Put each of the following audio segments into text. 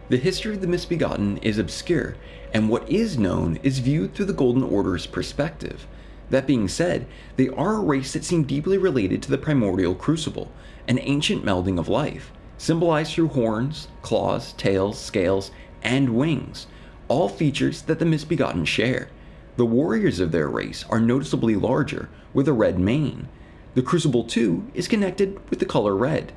The history of the Misbegotten is obscure, and what is known is viewed through the Golden Order's perspective. That being said, they are a race that seem deeply related to the primordial crucible, an ancient melding of life, symbolized through horns, claws, tails, scales, and wings, all features that the Misbegotten share. The warriors of their race are noticeably larger, with a red mane. The crucible too is connected with the color red.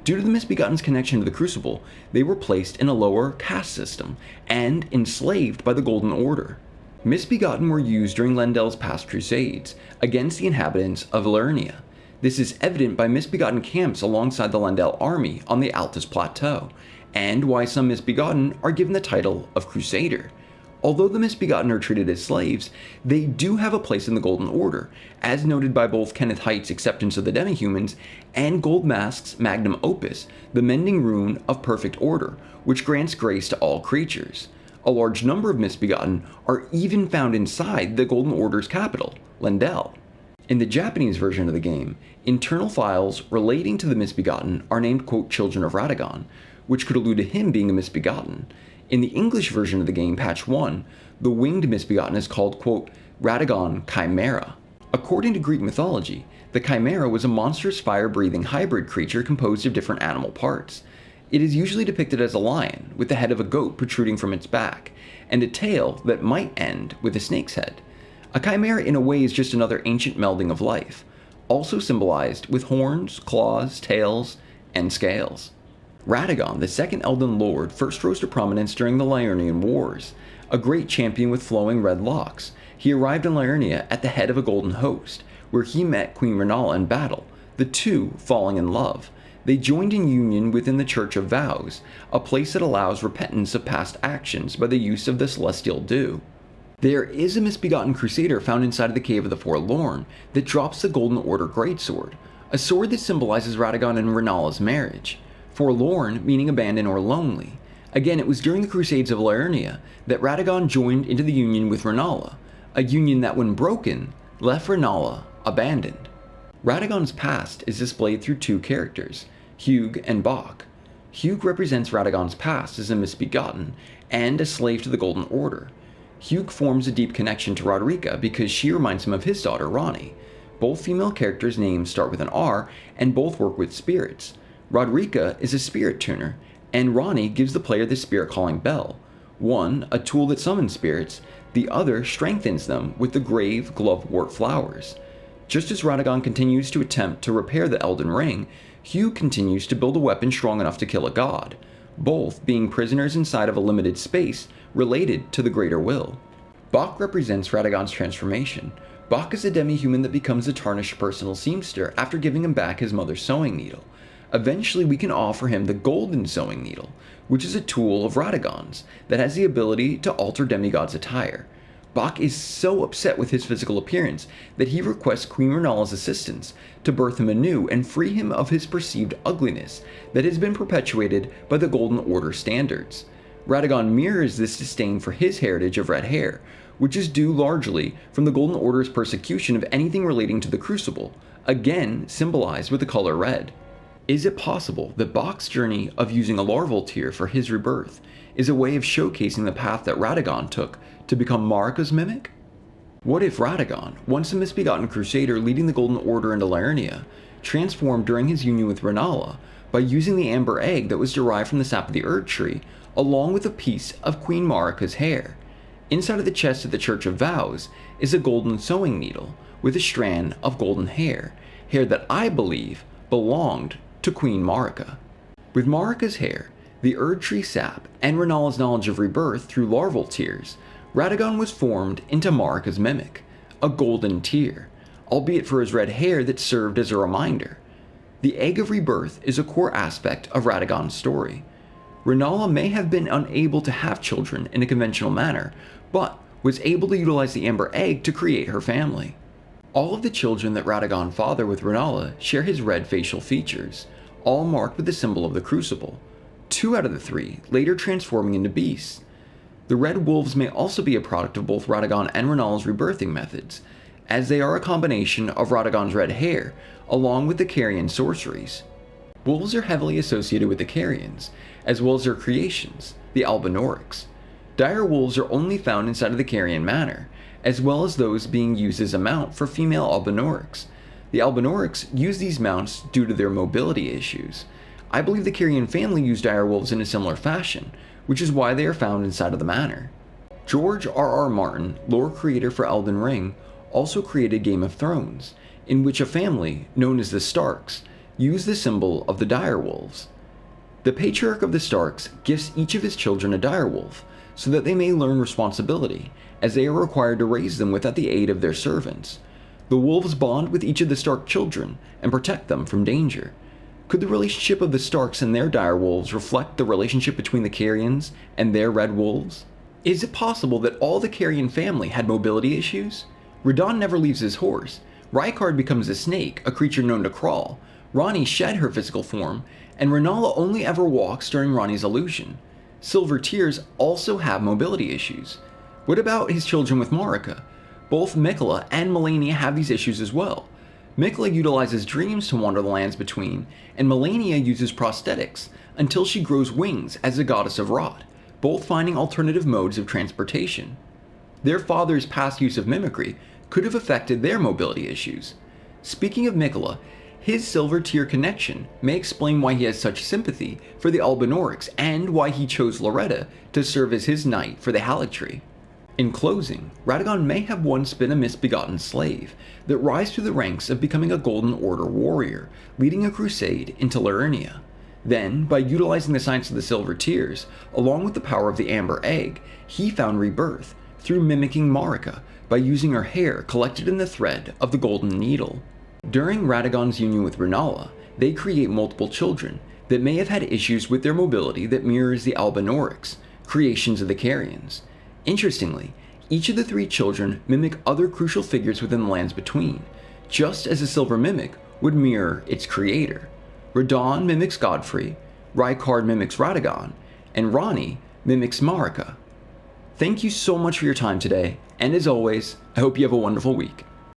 Due to the Misbegotten's connection to the crucible, they were placed in a lower caste system and enslaved by the Golden Order. Misbegotten were used during Lendel's past crusades against the inhabitants of Liurnia. This is evident by Misbegotten camps alongside the Lendel army on the Altus Plateau, and why some Misbegotten are given the title of Crusader. Although the Misbegotten are treated as slaves, they do have a place in the Golden Order, as noted by both Kenneth Haight's Acceptance of the Demihumans and Goldmask's magnum opus, the Mending Rune of Perfect Order, which grants grace to all creatures. A large number of Misbegotten are even found inside the Golden Order's capital, Lendel. In the Japanese version of the game, internal files relating to the Misbegotten are named, quote, Children of Radagon, which could allude to him being a Misbegotten. In the English version of the game, Patch 1, the winged Misbegotten is called, quote, Radagon Chimera. According to Greek mythology, the Chimera was a monstrous fire-breathing hybrid creature composed of different animal parts. It is usually depicted as a lion, with the head of a goat protruding from its back, and a tail that might end with a snake's head. A chimera in a way is just another ancient melding of life, also symbolized with horns, claws, tails, and scales. Radagon, the second Elden Lord, first rose to prominence during the Liurnian Wars. A great champion with flowing red locks, he arrived in Liurnia at the head of a golden host, where he met Queen Rennala in battle, the two falling in love. They joined in union within the Church of Vows, a place that allows repentance of past actions by the use of the Celestial Dew. There is a Misbegotten Crusader found inside of the Cave of the Forlorn that drops the Golden Order Greatsword, a sword that symbolizes Radagon and Rennala's marriage. Forlorn meaning abandoned or lonely. Again, it was during the Crusades of Liurnia that Radagon joined into the union with Rennala, a union that when broken, left Rennala abandoned. Radagon's past is displayed through two characters, Hugh and Bok. Hugh represents Radagon's past as a Misbegotten and a slave to the Golden Order. Hugh forms a deep connection to Marika because she reminds him of his daughter Ranni. Both female characters' names start with an R and both work with spirits. Marika is a spirit tuner, and Ranni gives the player the spirit calling bell. One, a tool that summons spirits, the other strengthens them with the grave glovewort flowers. Just as Radagon continues to attempt to repair the Elden Ring, Hugh continues to build a weapon strong enough to kill a god, both being prisoners inside of a limited space related to the Greater Will. Bok represents Radagon's transformation. Bok is a demi-human that becomes a tarnished personal seamster after giving him back his mother's sewing needle. Eventually, we can offer him the Golden Sewing Needle, which is a tool of Radagon's that has the ability to alter demigods' attire. Bok is so upset with his physical appearance that he requests Queen Rennala's assistance to birth him anew and free him of his perceived ugliness that has been perpetuated by the Golden Order standards. Radagon mirrors this disdain for his heritage of red hair, which is due largely from the Golden Order's persecution of anything relating to the Crucible, again symbolized with the color red. Is it possible that Bok's journey of using a larval tear for his rebirth is a way of showcasing the path that Radagon took to become Marika's mimic? What if Radagon, once a Misbegotten Crusader leading the Golden Order into Liurnia, transformed during his union with Rennala by using the amber egg that was derived from the sap of the Erdtree, along with a piece of Queen Marika's hair? Inside of the chest of the Church of Vows is a golden sewing needle with a strand of golden hair that I believe belonged to Queen Marika. With Marika's hair, the Erdtree sap, and Rennala's knowledge of rebirth through larval tears, Radagon was formed into Marika's mimic, a golden tear, albeit for his red hair that served as a reminder. The Egg of Rebirth is a core aspect of Radagon's story. Rennala may have been unable to have children in a conventional manner, but was able to utilize the Amber Egg to create her family. All of the children that Radagon fathered with Rennala share his red facial features, all marked with the symbol of the Crucible, 2 out of the 3 later transforming into beasts. The red wolves may also be a product of both Radagon and Rennala's rebirthing methods, as they are a combination of Radagon's red hair along with the Carian sorceries. Wolves are heavily associated with the Carians, as well as their creations, the albinaurics. Dire wolves are only found inside of the Carian Manor, as well as those being used as a mount for female albinaurics. The albinaurics use these mounts due to their mobility issues. I believe the Carian family used dire wolves in a similar fashion, which is why they are found inside of the manor. George R.R. Martin, lore creator for Elden Ring, also created Game of Thrones, in which a family, known as the Starks, used the symbol of the direwolves. The patriarch of the Starks gifts each of his children a direwolf, so that they may learn responsibility, as they are required to raise them without the aid of their servants. The wolves bond with each of the Stark children and protect them from danger. Could the relationship of the Starks and their direwolves reflect the relationship between the Carians and their red wolves? Is it possible that all the Carian family had mobility issues? Radagon never leaves his horse, Rykard becomes a snake, a creature known to crawl, Ranni shed her physical form, and Rennala only ever walks during Ranni's illusion. Silver Tears also have mobility issues. What about his children with Marika? Both Miquella and Malenia have these issues as well. Miquella utilizes dreams to wander the lands between, and Malenia uses prosthetics until she grows wings as a goddess of rot, both finding alternative modes of transportation. Their father's past use of mimicry could have affected their mobility issues. Speaking of Miquella, his Silver Tear connection may explain why he has such sympathy for the albinaurics and why he chose Loretta to serve as his knight for the Erdtree. In closing, Radagon may have once been a misbegotten slave that rise through the ranks of becoming a Golden Order warrior, leading a crusade into Liurnia. Then, by utilizing the science of the Silver Tears, along with the power of the Amber Egg, he found rebirth through mimicking Marika by using her hair collected in the thread of the Golden Needle. During Radagon's union with Rennala, they create multiple children that may have had issues with their mobility that mirrors the albinaurics, creations of the Carians. Interestingly, each of the three children mimic other crucial figures within the lands between, just as a silver mimic would mirror its creator. Radagon mimics Godfrey, Rykard mimics Radagon, and Ranni mimics Marika. Thank you so much for your time today, and as always, I hope you have a wonderful week.